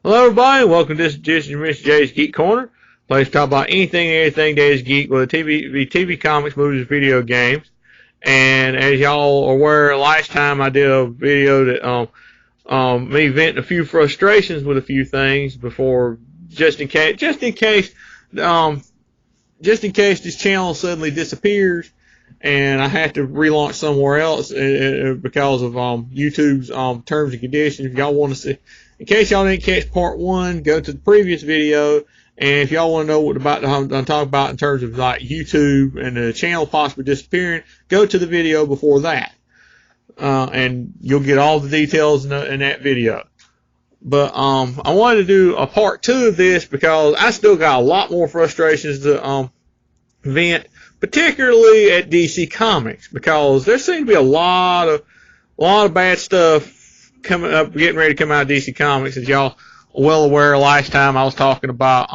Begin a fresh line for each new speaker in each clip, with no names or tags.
Hello everybody, welcome to this edition of Mr. J's Geek Corner. Place to talk about anything and everything that is geek, whether TV, comics, movies, video games. And as y'all are aware, last time I did a video that me venting a few frustrations with a few things before just in case this channel suddenly disappears and I have to relaunch somewhere else because of YouTube's terms and conditions. If y'all want to see, in case y'all didn't catch part one, go to the previous video. And if y'all want to know what I'm talking about in terms of like YouTube and the channel possibly disappearing, go to the video before that, and you'll get all the details in that video. But I wanted to do a part two of this because I still got a lot more frustrations to vent, particularly at DC Comics, because there seems to be a lot of bad stuff coming up, getting ready to come out of DC Comics. As y'all are well aware, last time I was talking about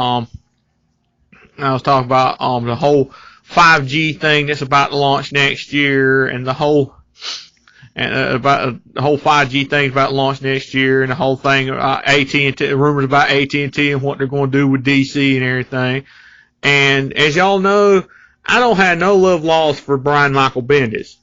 the whole 5G thing that's about to launch next year, and the whole 5G thing about to launch next year, and the whole thing AT&T, rumors about AT&T and what they're going to do with DC and everything. And as y'all know, I don't have no love lost for Brian Michael Bendis.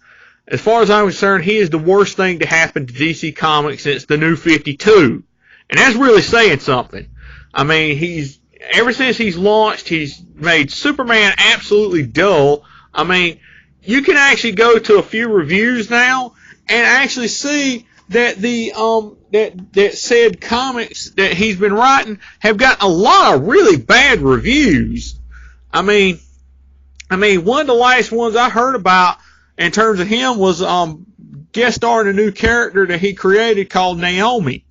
As far as I'm concerned, he is the worst thing to happen to DC Comics since the New 52. And that's really saying something. I mean, ever since he's launched, he's made Superman absolutely dull. I mean, you can actually go to a few reviews now and actually see that that said comics that he's been writing have got a lot of really bad reviews. I mean, one of the last ones I heard about in terms of him was guest starring a new character that he created called Naomi.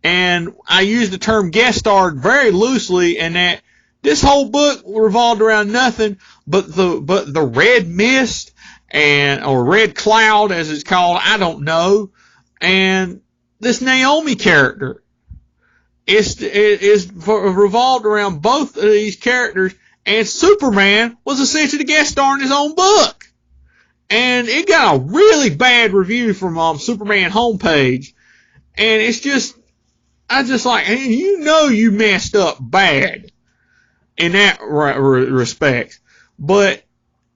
And I use the term guest starred very loosely, in that this whole book revolved around nothing but the red mist or red cloud as it's called, I don't know, and this Naomi character is revolved around both of these characters, and Superman was essentially the guest star in his own book. And it got a really bad review from Superman homepage, and it's just, I just like, and you messed up bad in that respect. But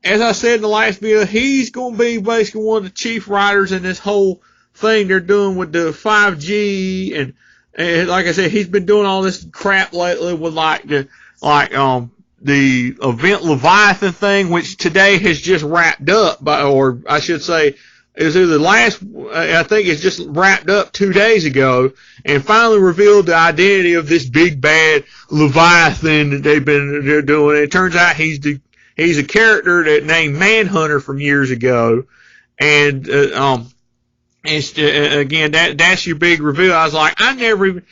as I said in the last video, he's going to be basically one of the chief writers in this whole thing they're doing with the 5G, and like I said, he's been doing all this crap lately with the Event Leviathan thing, which today has just wrapped up, or I should say, is either I think it's just wrapped up 2 days ago, and finally revealed the identity of this big bad Leviathan that they're doing. It turns out he's a character that named Manhunter from years ago, and again, that's your big reveal. I was like, I didn't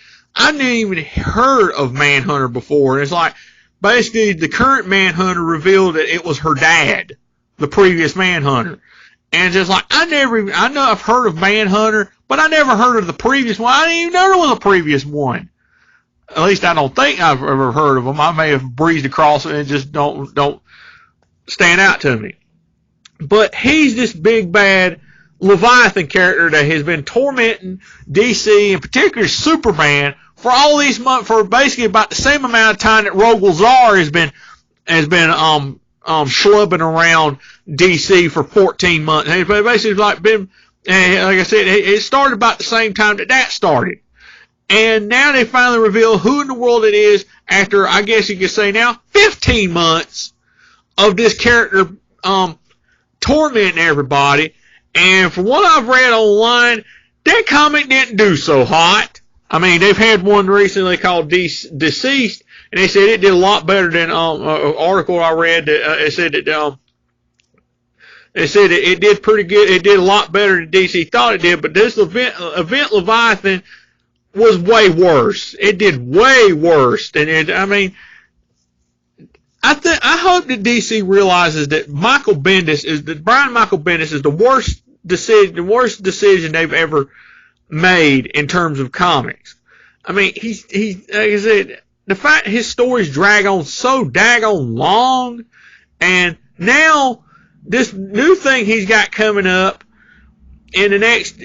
even heard of Manhunter before, and it's like, basically, the current Manhunter revealed that it was her dad, the previous Manhunter. And just like, I know I've heard of Manhunter, but I never heard of the previous one. I didn't even know there was a previous one. At least I don't think I've ever heard of them. I may have breezed across it and just don't stand out to me. But he's this big bad Leviathan character that has been tormenting DC, and particularly Superman, for all these months, for basically about the same amount of time that Rogol Zaar has been schlubbing around DC for 14 months. And it's basically like I said, it started about the same time that started. And now they finally reveal who in the world it is after, I guess you could say now, 15 months of this character tormenting everybody. And from what I've read online, that comic didn't do so hot. I mean, they've had one recently called Deceased, and they said it did a lot better than an article I read that it said it did pretty good. It did a lot better than DC thought it did, but this event Leviathan was way worse. It did way worse than it. I mean, I hope that DC realizes that Brian Michael Bendis is the worst decision they've ever made in terms of comics. I mean, he's like I said, the fact his stories drag on so daggone long, and now this new thing he's got coming up in the next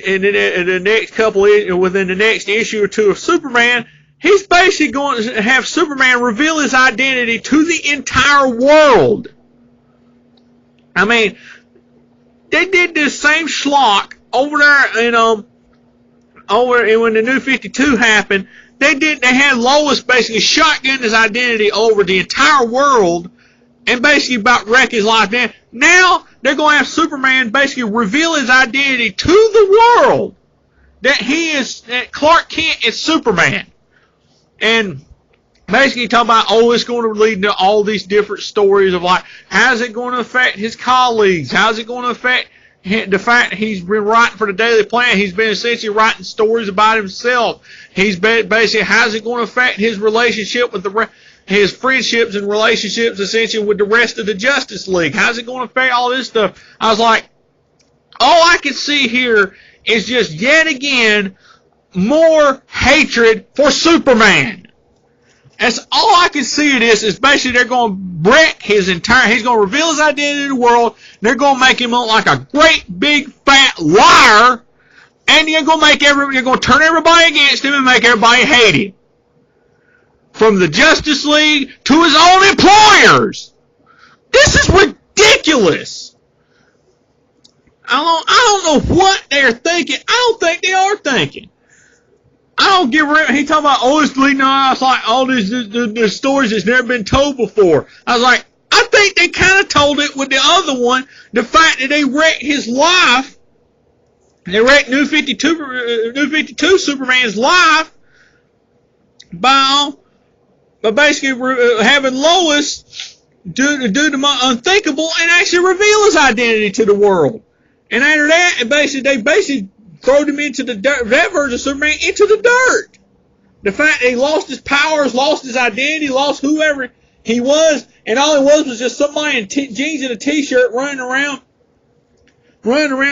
couple, within the next issue or two of Superman, He's basically going to have Superman reveal his identity to the entire world. I mean, they did this same schlock over there, when the New 52 happened. They had Lois basically shotgun his identity over the entire world and basically about wreck his life. Now they're going to have Superman basically reveal his identity to the world that Clark Kent is Superman. And basically talking about, it's going to lead to all these different stories of like, how's it going to affect his colleagues? How's it going to affect the fact he's been writing for the Daily Planet? He's been essentially writing stories about himself. He's basically, how's it going to affect his relationship with his friendships and relationships essentially with the rest of the Justice League? How's it going to affect all this stuff? I was like, all I can see here is just yet again more hatred for Superman. That's all I can see of this is basically they're going to wreck he's going to reveal his identity to the world. They're going to make him look like a great big fat liar. And you're going to turn everybody against him and make everybody hate him. From the Justice League to his own employers. This is ridiculous. I don't know what they're thinking. I don't think they are thinking. I don't give a... He talking about, it's leading on. It's like all these stories that's never been told before. I was like, I think they kind of told it with the other one. The fact that they wrecked his life. They wrecked New 52 Superman's life by basically having Lois do the unthinkable and actually reveal his identity to the world. And after that, they basically throwed him into the dirt, that version of Superman, into the dirt. The fact that he lost his powers, lost his identity, lost whoever he was, and all he was just somebody in jeans and a t-shirt running around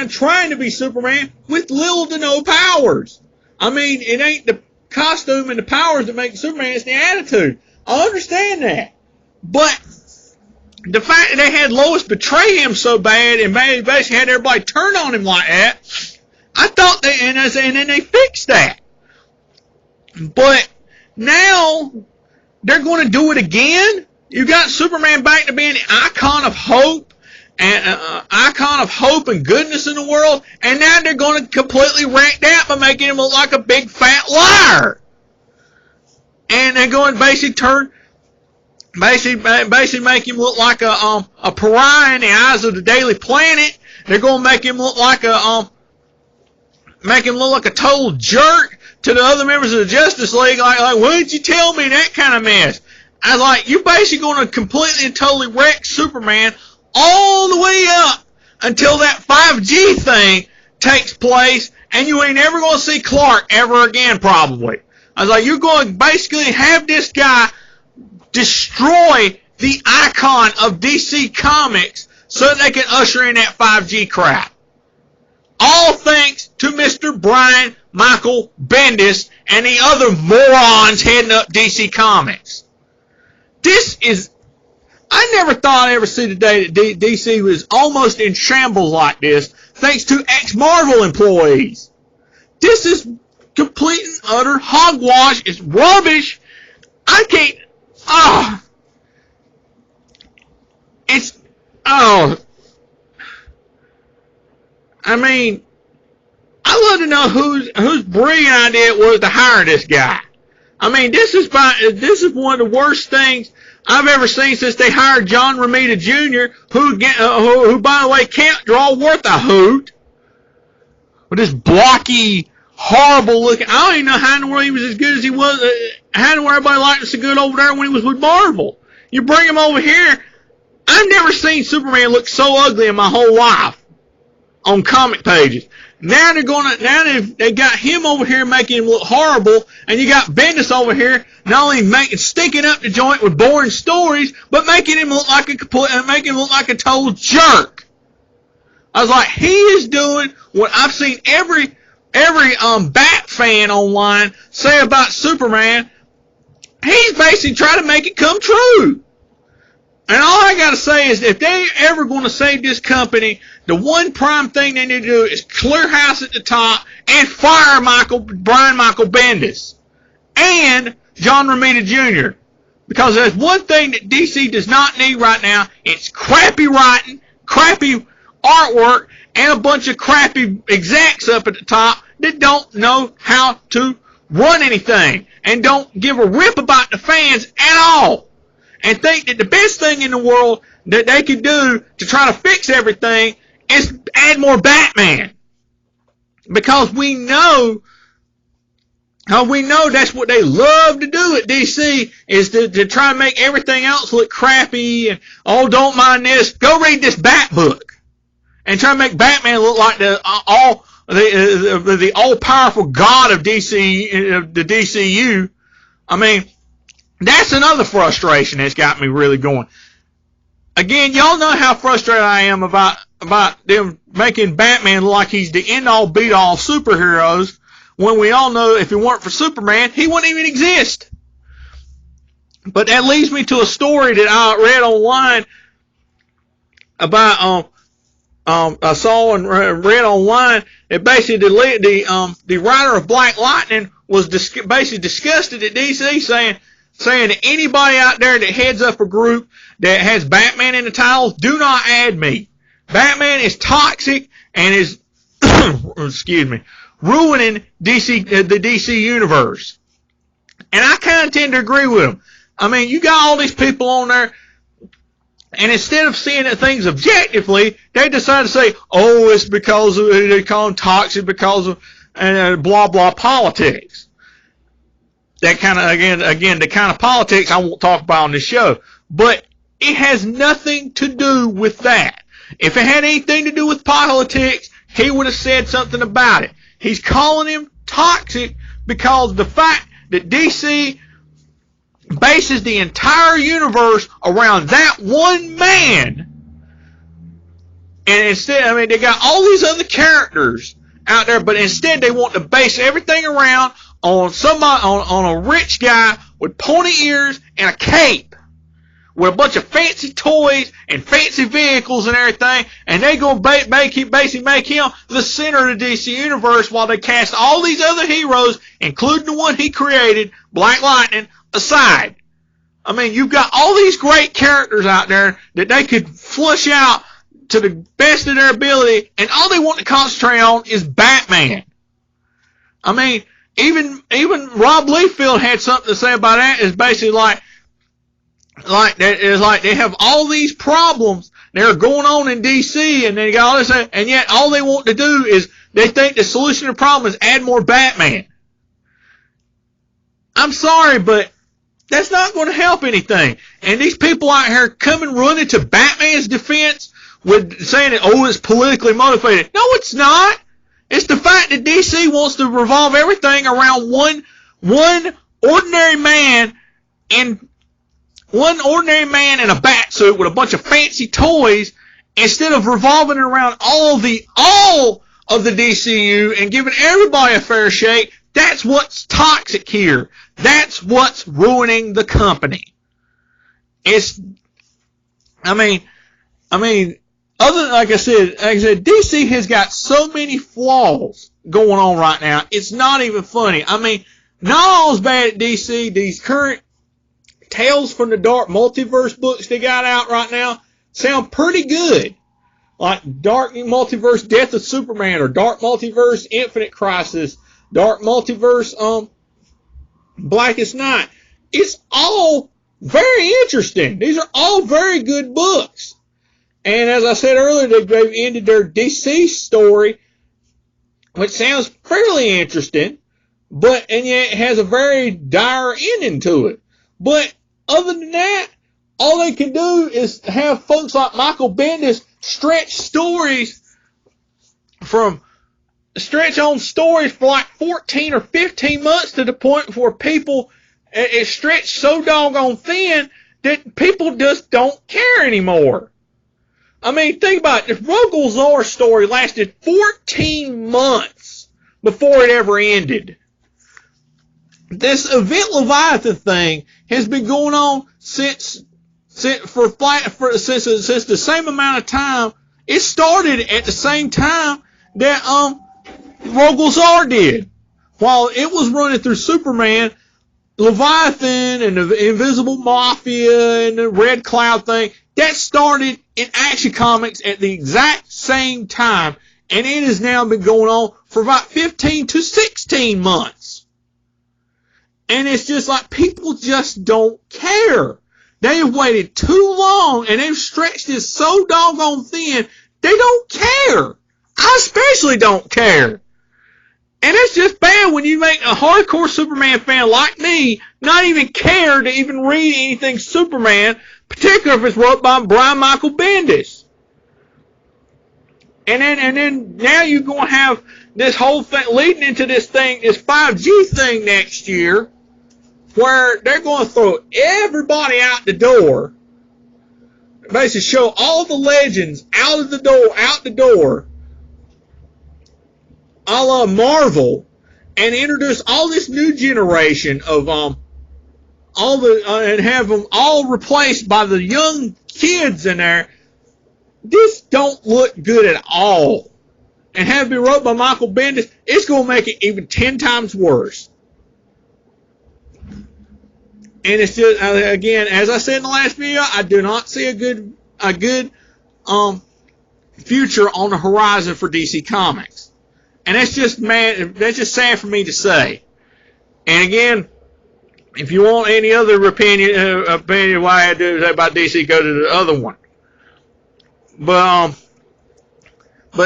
trying to be Superman with little to no powers. I mean, it ain't the costume and the powers that make Superman, it's the attitude. I understand that. But the fact that they had Lois betray him so bad and basically had everybody turn on him like that, I thought and then they fixed that. But now they're going to do it again. You got Superman back to being the icon of hope and goodness in the world, and now they're going to completely wreck that by making him look like a big fat liar. And they're going to basically make him look like a pariah in the eyes of the Daily Planet. They're going to make him look like a total jerk to the other members of the Justice League. Like, why didn't you tell me that kind of mess? I was like, you're basically going to completely and totally wreck Superman all the way up until that 5G thing takes place, and you ain't ever going to see Clark ever again, probably. I was like, you're going to basically have this guy destroy the icon of DC Comics so that they can usher in that 5G crap. All thanks to Mr. Brian Michael Bendis and the other morons heading up DC Comics. I never thought I'd ever see the day that DC was almost in shambles like this, thanks to ex-Marvel employees. This is complete and utter hogwash. It's rubbish. I can't... I mean, I'd love to know whose brilliant idea it was to hire this guy. I mean, this is one of the worst things I've ever seen since they hired John Romita Jr., who by the way can't draw worth a hoot, with this blocky, horrible looking. I don't even know how in the world he was as good as he was. How in the world everybody liked him so good over there when he was with Marvel. You bring him over here. I've never seen Superman look so ugly in my whole life on comic pages. Now they got him over here making him look horrible, and you got Bendis over here not only stinking up the joint with boring stories, but making him look like a total jerk. I was like, he is doing what I've seen every Bat fan online say about Superman. He's basically trying to make it come true. And all I got to say is, if they're ever going to save this company, the one prime thing they need to do is clear house at the top and fire Brian Michael Bendis. and John Romita Jr. Because there's one thing that DC does not need right now. It's crappy writing, crappy artwork, and a bunch of crappy execs up at the top that don't know how to run anything and don't give a rip about the fans at all, and think that the best thing in the world that they could do to try to fix everything is add more Batman. Because we know that's what they love to do at DC, is to try and make everything else look crappy, and, oh, don't mind this. Go read this Bat book and try to make Batman look like the all-powerful god of DC, the DCU. I mean, that's another frustration that's got me really going. Again, y'all know how frustrated I am about them making Batman look like he's the end-all, beat-all superheroes, when we all know if it weren't for Superman, he wouldn't even exist. But that leads me to a story that I read online about, I saw and read online that basically the writer of Black Lightning was basically disgusted at DC, saying that anybody out there that heads up a group that has Batman in the title, do not add me. Batman is toxic and is, ruining the DC universe. And I kind of tend to agree with him. I mean, you got all these people on there, and instead of seeing things objectively, they decide to say, oh, it's because they call him toxic because of blah, blah politics. That kind of, again, the kind of politics I won't talk about on this show. But it has nothing to do with that. If it had anything to do with politics, he would have said something about it. He's calling him toxic because the fact that DC bases the entire universe around that one man. And instead, I mean, they got all these other characters out there, but instead they want to base everything around on somebody, on a rich guy with pointy ears and a cape, with a bunch of fancy toys and fancy vehicles and everything, and they go basically make him the center of the DC universe, while they cast all these other heroes, including the one he created, Black Lightning, aside. I mean, you've got all these great characters out there that they could flush out to the best of their ability, and all they want to concentrate on is Batman. I mean, even Rob Liefeld had something to say about that. It's basically like they have all these problems that are going on in DC, and they got all this, and yet all they want to do is, they think the solution to the problem is add more Batman. I'm sorry, but that's not going to help anything. And these people out here coming running to Batman's defense with saying that, oh, it's politically motivated. No, it's not. It's the fact that DC wants to revolve everything around one ordinary man in a bat suit with a bunch of fancy toys, instead of revolving it around all of the DCU and giving everybody a fair shake. That's what's toxic here. That's what's ruining the company. Like I said, DC has got so many flaws going on right now. It's not even funny. I mean, not all is bad at DC. These current Tales from the Dark Multiverse books they got out right now sound pretty good. Like Dark Multiverse Death of Superman, or Dark Multiverse Infinite Crisis, Dark Multiverse Blackest Night. It's all very interesting. These are all very good books. And as I said earlier, they've ended their DC story, which sounds fairly interesting, and yet it has a very dire ending to it. But other than that, all they can do is have folks like Michael Bendis stretch on stories for like 14 or 15 months, to the point where people, it's stretched so doggone thin that people just don't care anymore. I mean, think about it. The Rogol Zar story lasted 14 months before it ever ended. This Event Leviathan thing has been going on since the same amount of time. It started at the same time that Rogol Zar did. While it was running through Superman, Leviathan and the Invisible Mafia and the Red Cloud thing, that started in Action Comics at the exact same time, and it has now been going on for about 15 to 16 months. And it's just like people just don't care. They have waited too long, and they've stretched this so doggone thin, they don't care. I especially don't care. And it's just bad when you make a hardcore Superman fan like me not even care to even read anything Superman, particularly if it's wrote by Brian Michael Bendis. And then now you're going to have this whole thing leading into this 5G thing next year, where they're going to throw everybody out the door, basically show all the legends out the door, a la Marvel, and introduce all this new generation of and have them all replaced by the young kids in there. This don't look good at all. And have it been wrote by Michael Bendis, it's going to make it even 10 times worse. And it's just, again, as I said in the last video, I do not see a good future on the horizon for DC Comics. And that's just sad for me to say. And again, if you want any other opinion why I do that about DC, go to the other one. But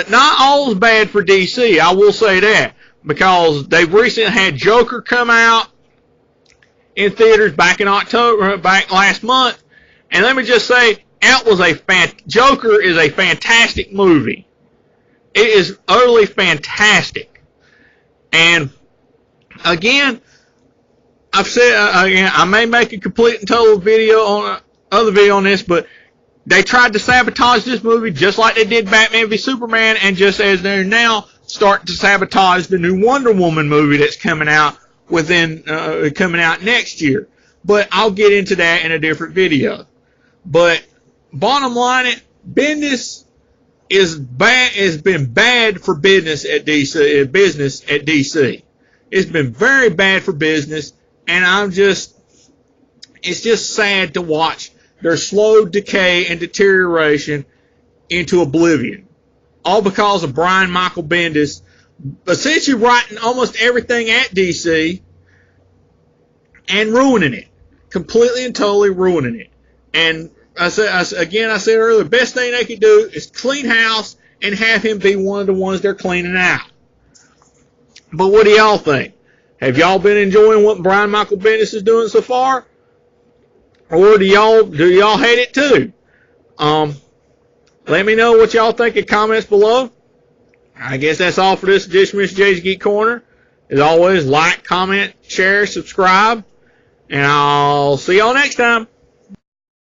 not all is bad for DC. I will say that, because they've recently had Joker come out in theaters back last month, and let me just say, Joker is a fantastic movie. It is utterly fantastic. And again, I've said I may make a complete and total video on this, but they tried to sabotage this movie just like they did Batman v Superman, and just as they're now starting to sabotage the new Wonder Woman movie that's coming out next year. But I'll get into that in a different video. But bottom line, Bendis has been bad for business at DC. It's been very bad for business, and it's just sad to watch their slow decay and deterioration into oblivion. All because of Brian Michael Bendis essentially writing almost everything at DC and ruining it. Completely and totally ruining it. And I said earlier, the best thing they could do is clean house and have him be one of the ones they're cleaning out. But what do y'all think? Have y'all been enjoying what Brian Michael Bendis is doing so far? Or do y'all hate it too? Let me know what y'all think in comments below. I guess that's all for this edition of Mr. J's Geek Corner. As always, like, comment, share, subscribe, and I'll see y'all next time.